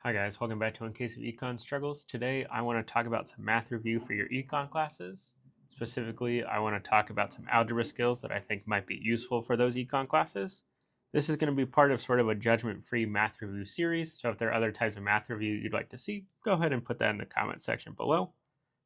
Hi guys, welcome back to In Case of Econ Struggles. Today I want to talk about some math review for your econ classes. Specifically, I want to talk about some algebra skills that I think might be useful for those econ classes. This is going to be part of sort of a judgment-free math review series, so if there are other types of math review you'd like to see, go ahead and put that in the comment section below.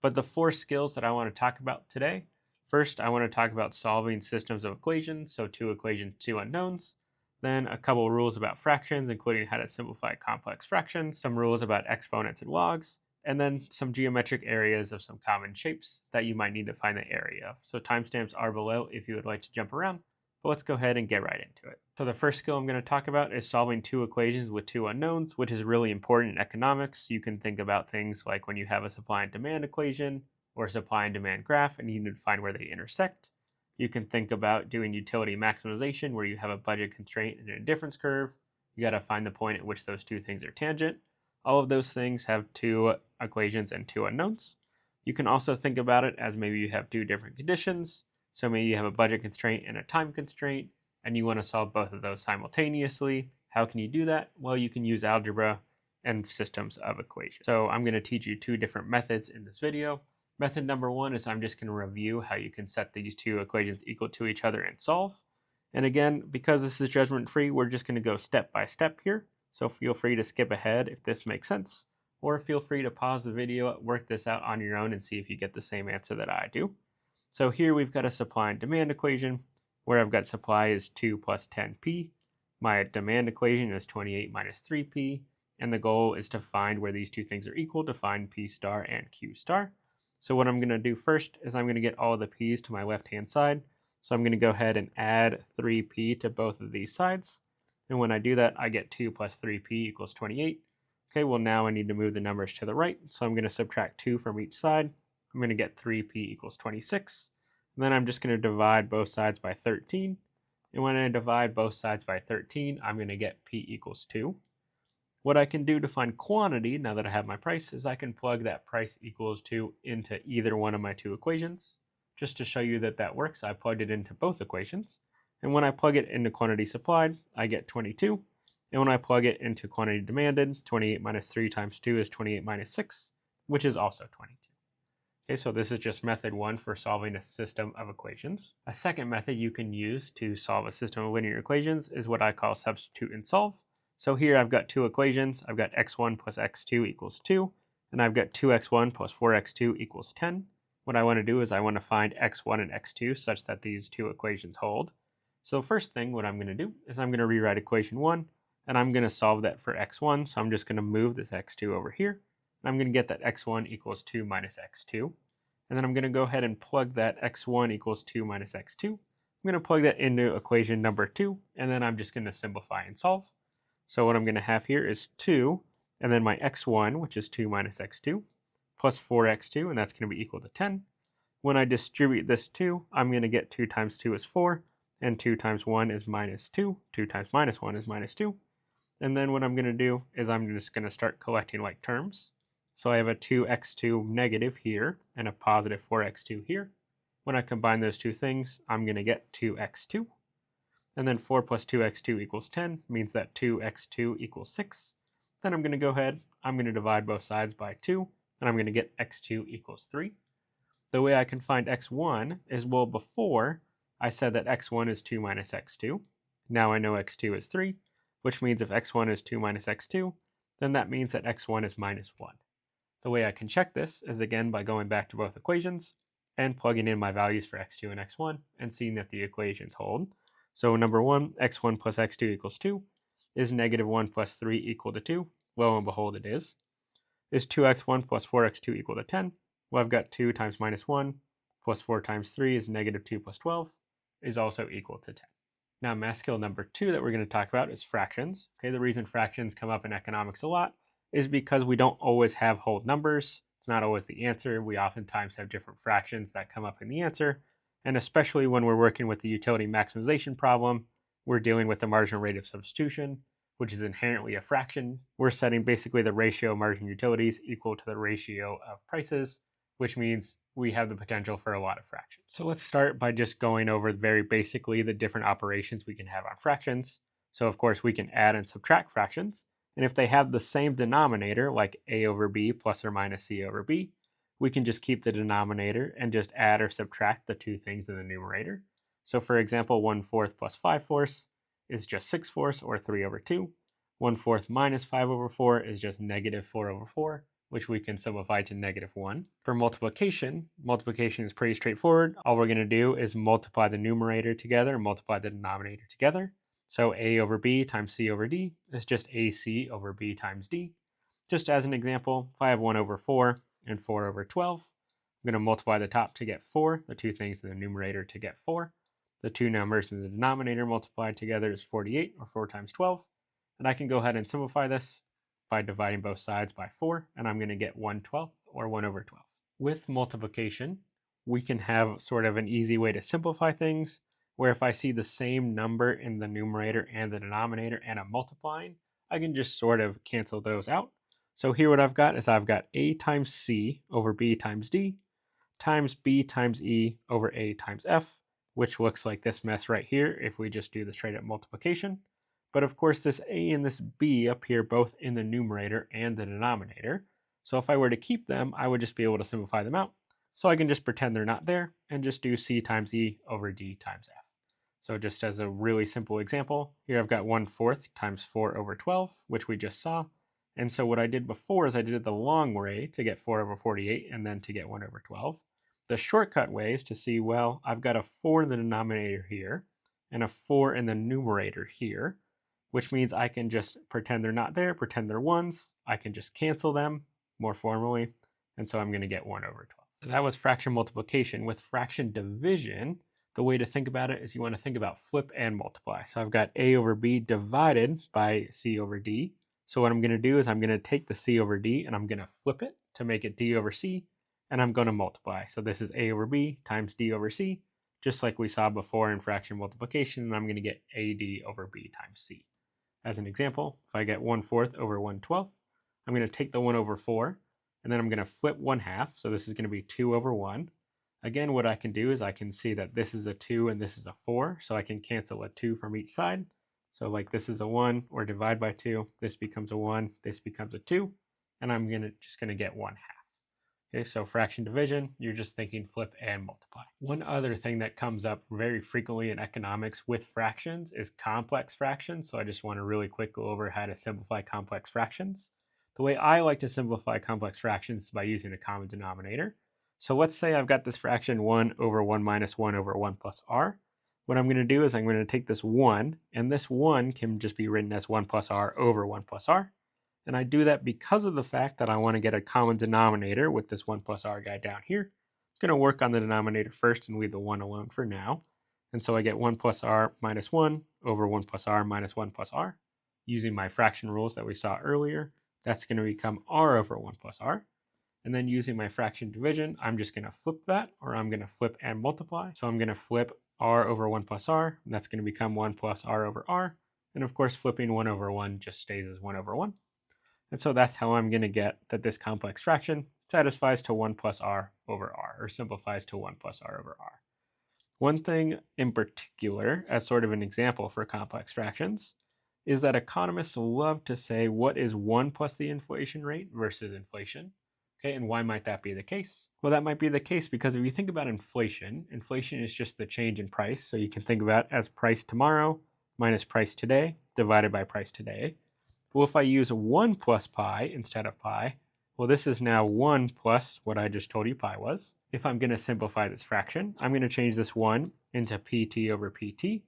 But the four skills that I want to talk about today, first I want to talk about solving systems of equations, so two equations, two unknowns. Then a couple rules about fractions, including how to simplify complex fractions, some rules about exponents and logs, and then some geometric areas of some common shapes that you might need to find the area of. So timestamps are below if you would like to jump around, but let's go ahead and get right into it. So the first skill I'm going to talk about is solving two equations with two unknowns, which is really important in economics. You can think about things like when you have a supply and demand equation or a supply and demand graph and you need to find where they intersect. You can think about doing utility maximization where you have a budget constraint and a difference curve. You got to find the point at which those two things are tangent. All of those things have two equations and two unknowns. You can also think about it as maybe you have two different conditions. So maybe you have a budget constraint and a time constraint, and you want to solve both of those simultaneously. How can you do that? Well, you can use algebra and systems of equations. So I'm going to teach you two different methods in this video. Method number one is I'm just going to review how you can set these two equations equal to each other and solve. And again, because this is judgment free, we're just going to go step by step here. So feel free to skip ahead if this makes sense, or feel free to pause the video, work this out on your own and see if you get the same answer that I do. So here we've got a supply and demand equation where I've got supply is 2 plus 10p. My demand equation is 28 minus 3p. And the goal is to find where these two things are equal, to find p star and q star. So what I'm going to do first is I'm going to get all the p's to my left-hand side. So I'm going to go ahead and add 3p to both of these sides. And when I do that, I get 2 plus 3p equals 28. Okay, well now I need to move the numbers to the right. So I'm going to subtract 2 from each side. I'm going to get 3p equals 26. And then I'm just going to divide both sides by 13. And when I divide both sides by 13, I'm going to get p equals 2. What I can do to find quantity, now that I have my price, is I can plug that price equals 2 into either one of my two equations. Just to show you that that works, I plugged it into both equations. And when I plug it into quantity supplied, I get 22. And when I plug it into quantity demanded, 28 minus 3 times 2 is 28 minus 6, which is also 22. Okay, so this is just method one for solving a system of equations. A second method you can use to solve a system of linear equations is what I call substitute and solve. So here I've got two equations. I've got x1 plus x2 equals 2, and I've got 2x1 plus 4x2 equals 10. What I want to do is I want to find x1 and x2 such that these two equations hold. So first thing, what I'm going to do is I'm going to rewrite equation 1, and I'm going to solve that for x1. So I'm just going to move this x2 over here. And I'm going to get that x1 equals 2 minus x2. And then I'm going to go ahead and plug that x1 equals 2 minus x2. I'm going to plug that into equation number 2, and then I'm just going to simplify and solve. So what I'm going to have here is 2, and then my x1, which is 2 minus x2, plus 4x2, and that's going to be equal to 10. When I distribute this 2, I'm going to get 2 times 2 is 4, and 2 times 1 is minus 2. 2 times minus 1 is minus 2. And then what I'm going to do is I'm just going to start collecting like terms. So I have a 2x2 negative here, and a positive 4x2 here. When I combine those two things, I'm going to get 2x2. And then 4 plus 2x2 equals 10 means that 2x2 equals 6. Then I'm going to go ahead, I'm going to divide both sides by 2, and I'm going to get x2 equals 3. The way I can find x1 is, well, before I said that x1 is 2 minus x2. Now I know x2 is 3, which means if x1 is 2 minus x2, then that means that x1 is minus 1. The way I can check this is again by going back to both equations and plugging in my values for x2 and x1 and seeing that the equations hold. So number one, x1 plus x2 equals 2. Is negative 1 plus 3 equal to 2? Lo and behold, it is. Is 2x1 plus 4x2 equal to 10? Well, I've got 2 times minus 1 plus 4 times 3 is negative 2 plus 12 is also equal to 10. Now, math skill number 2 that we're going to talk about is fractions. Okay, the reason fractions come up in economics a lot is because we don't always have whole numbers. It's not always the answer. We oftentimes have different fractions that come up in the answer. And especially when we're working with the utility maximization problem, we're dealing with the marginal rate of substitution, which is inherently a fraction. We're setting basically the ratio of marginal utilities equal to the ratio of prices, which means we have the potential for a lot of fractions. So let's start by just going over very basically the different operations we can have on fractions. So of course we can add and subtract fractions. And if they have the same denominator, like a over b plus or minus c over b, we can just keep the denominator and just add or subtract the two things in the numerator. So for example, 1/4 plus 5/4 is just 6/4 or 3 over 2. 1/4 minus 5 over 4 is just negative 4 over 4, which we can simplify to negative 1. For multiplication, multiplication is pretty straightforward. All we're going to do is multiply the numerator together and multiply the denominator together. So a over b times c over d is just ac over b times d. Just as an example, if I have 1 over 4 and 4 over 12, I'm going to multiply the top to get 4, the two things in the numerator to get 4. The two numbers in the denominator multiplied together is 48, or 4 times 12. And I can go ahead and simplify this by dividing both sides by 4, and I'm going to get 1/12, or 1 over 12. With multiplication, we can have sort of an easy way to simplify things, where if I see the same number in the numerator and the denominator and I'm multiplying, I can just sort of cancel those out. So here what I've got is I've got a times c over b times d times b times e over a times f, which looks like this mess right here if we just do the straight up multiplication. But of course this a and this b appear both in the numerator and the denominator. So if I were to keep them, I would just be able to simplify them out. So I can just pretend they're not there and just do c times e over d times f. So just as a really simple example, here I've got 1/4 times 4 over 12, which we just saw. And so what I did before is I did it the long way to get 4 over 48 and then to get 1 over 12. The shortcut way is to see, well, I've got a 4 in the denominator here and a 4 in the numerator here, which means I can just pretend they're not there, pretend they're ones. I can just cancel them more formally. And so I'm going to get 1 over 12. So that was fraction multiplication. With fraction division, the way to think about it is you want to think about flip and multiply. So I've got a over b divided by c over d. So what I'm going to do is I'm going to take the c over d and I'm going to flip it to make it d over c, and I'm going to multiply. So this is a over b times d over c, just like we saw before in fraction multiplication, and I'm going to get ad over b times c. As an example, if I get 1/4 over 1/12, I'm going to take the 1 over 4, and then I'm going to flip 1/2, so this is going to be 2 over 1. Again, what I can do is I can see that this is a 2 and this is a 4, so I can cancel a 2 from each side. So like this is a 1, or divide by 2, this becomes a 1, this becomes a 2, and I'm just going to get 1/2. Okay, so fraction division, you're just thinking flip and multiply. One other thing that comes up very frequently in economics with fractions is complex fractions. So I just want to really quick go over how to simplify complex fractions. The way I like to simplify complex fractions is by using a common denominator. So let's say I've got this fraction 1 over 1 minus 1 over 1 plus r. What I'm going to do is I'm going to take this 1, and this 1 can just be written as 1 plus r over 1 plus r. And I do that because of the fact that I want to get a common denominator with this 1 plus r guy down here. I'm going to work on the denominator first and leave the 1 alone for now. And so I get 1 plus r minus 1 over 1 plus r minus 1 plus r. Using my fraction rules that we saw earlier, that's going to become r over 1 plus r. And then using my fraction division, I'm just going to flip that, or I'm going to flip and multiply. So I'm going to flip r over 1 plus r, and that's going to become 1 plus r over r. And of course, flipping 1 over 1 just stays as 1 over 1. And so that's how I'm going to get that this complex fraction satisfies to 1 plus r over r, or simplifies to 1 plus r over r. One thing in particular, as sort of an example for complex fractions, is that economists love to say what is 1 plus the inflation rate versus inflation. Okay, and why might that be the case? Well, that might be the case because if you think about inflation, inflation is just the change in price. So you can think about it as price tomorrow minus price today divided by price today. Well, if I use 1 plus pi instead of pi, well, this is now 1 plus what I just told you pi was. If I'm going to simplify this fraction, I'm going to change this 1 into pt over pt.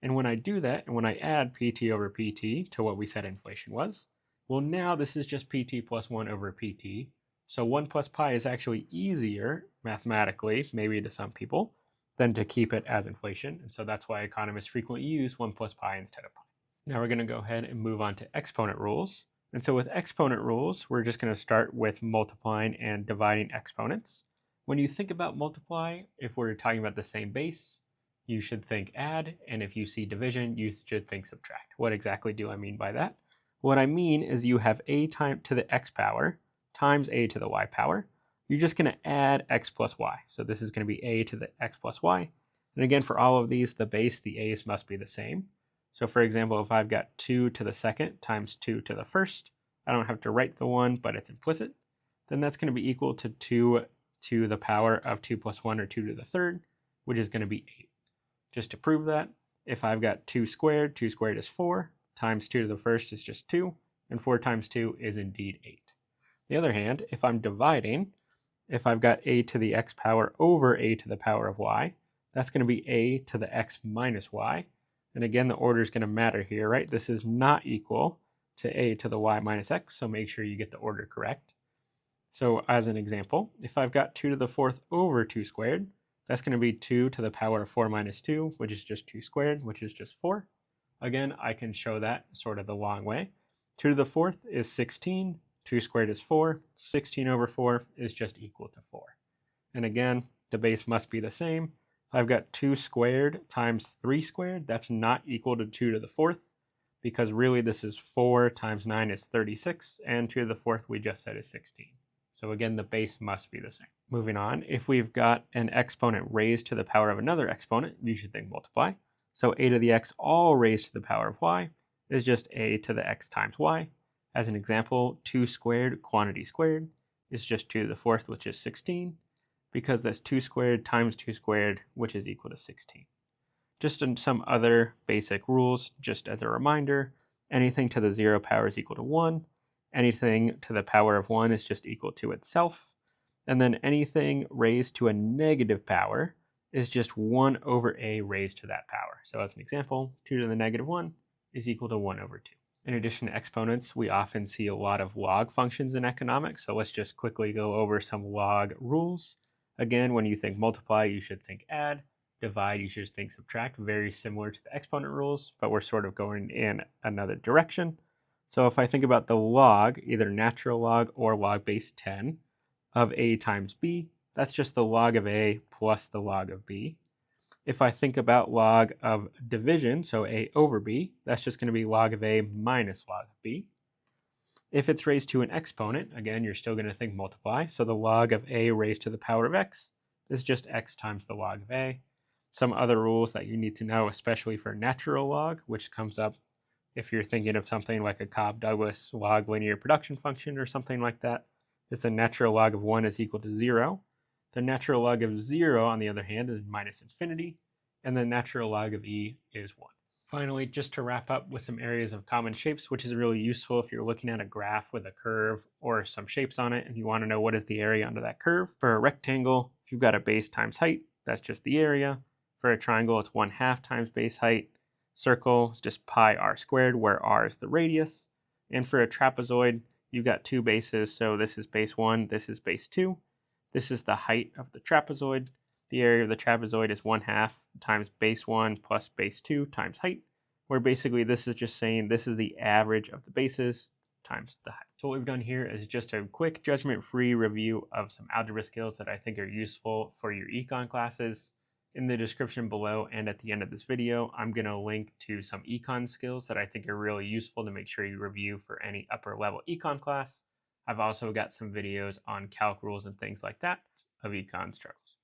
And when I do that, and when I add pt over pt to what we said inflation was, well, now this is just pt plus 1 over pt. So 1 plus pi is actually easier mathematically, maybe to some people, than to keep it as inflation. And so that's why economists frequently use 1 plus pi instead of pi. Now we're going to go ahead and move on to exponent rules. And so with exponent rules, we're just going to start with multiplying and dividing exponents. When you think about multiply, if we're talking about the same base, you should think add, and if you see division, you should think subtract. What exactly do I mean by that? What I mean is you have a to the x power times a to the y power. You're just going to add x plus y. So this is going to be a to the x plus y. And again, for all of these, the base, the a's must be the same. So for example, if I've got 2 to the second times 2 to the first, I don't have to write the 1, but it's implicit, then that's going to be equal to 2 to the power of 2 plus 1, or 2 to the third, which is going to be 8. Just to prove that, if I've got 2 squared is 4, times 2 to the first is just 2, and 4 times 2 is indeed 8. On the other hand, if I'm dividing, if I've got a to the x power over a to the power of y, that's going to be a to the x minus y. And again, the order is going to matter here, right? This is not equal to a to the y minus x, so make sure you get the order correct. So as an example, if I've got 2 to the fourth over 2 squared, that's going to be 2 to the power of 4 minus 2, which is just 2 squared, which is just 4. Again, I can show that sort of the long way. 2 to the fourth is 16, 2 squared is 4, 16 over 4 is just equal to 4. And again, the base must be the same. If I've got 2 squared times 3 squared, that's not equal to 2 to the fourth, because really this is 4 times 9 is 36, and 2 to the fourth we just said is 16. So again, the base must be the same. Moving on, if we've got an exponent raised to the power of another exponent, you should think multiply. So a to the x all raised to the power of y is just a to the x times y. As an example, 2 squared quantity squared is just 2 to the fourth, which is 16, because that's 2 squared times 2 squared, which is equal to 16. Just in some other basic rules, just as a reminder, anything to the 0 power is equal to 1. Anything to the power of 1 is just equal to itself. And then anything raised to a negative power is just 1 over a raised to that power. So as an example, 2 to the negative 1 is equal to 1 over 2. In addition to exponents, we often see a lot of log functions in economics. So let's just quickly go over some log rules. Again, when you think multiply, you should think add. Divide, you should think subtract. Very similar to the exponent rules, but we're sort of going in another direction. So if I think about the log, either natural log or log base 10 of a times b, that's just the log of a plus the log of b. If I think about log of division, so a over b, that's just going to be log of a minus log of b. If it's raised to an exponent, again, you're still going to think multiply. So the log of a raised to the power of x is just x times the log of a. Some other rules that you need to know, especially for natural log, which comes up if you're thinking of something like a Cobb-Douglas log linear production function or something like that, is the natural log of 1 is equal to 0. The natural log of 0, on the other hand, is minus infinity, and the natural log of e is 1. Finally, just to wrap up with some areas of common shapes, which is really useful if you're looking at a graph with a curve or some shapes on it and you want to know what is the area under that curve. For a rectangle, if you've got a base times height, that's just the area. For a triangle, it's 1/2 times base height. Circle is just pi r squared, where r is the radius. And for a trapezoid, you've got 2 bases, so this is base 1, this is base 2. This is the height of the trapezoid. The area of the trapezoid is 1/2 times base 1 plus base 2 times height, where basically this is just saying this is the average of the bases times the height. So what we've done here is just a quick judgment-free review of some algebra skills that I think are useful for your econ classes. In the description below and at the end of this video, I'm going to link to some econ skills that I think are really useful to make sure you review for any upper level econ class. I've also got some videos on calc rules and things like that of econ struggles.